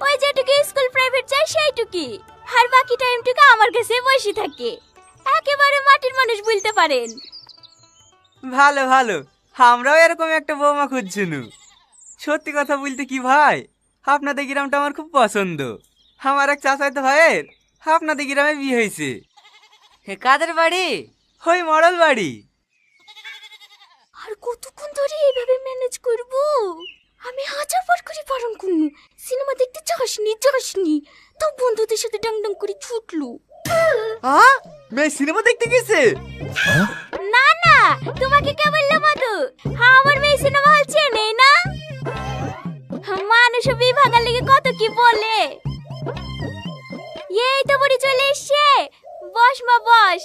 ওই যেটুকু school private যায় সেইটুকি, আর বাকি টাইমটুকু আমার কাছে বসে থাকে। একেবারে মাটির মানুষ বলতে পারেন। ভালো ভালো, আমরাও এরকম একটা বৌমা খুঁজছিনু। সত্যি কথা বলতে কি ভাই, আপনাদের গ্রামটা আমার খুব পছন্দ। আমার এক চাচাতো ভাইয়ের আপনাদের গ্রামে বিয়ে হয়েছে। কাদের বাড়ি? ওই মডেল বাড়ি। আর কতক্ষণ ধরে এইভাবে ম্যানেজ করব? আমি হাজার বার করে বারণ করলু, সিনেমা দেখতে যাসনি, তো বন্ধুদের সাথে ডাং করে ছুটলু। মেয়ে সিনেমা দেখতে গেছে? না না, তোমাকে কে বললো মধু? আমার মেয়ে সিনেমা হল চেনে না। মানুষ বিভাগের লেগে কত কি বলে। এই তো বাড়ি চলে এসছে, বস মা বস।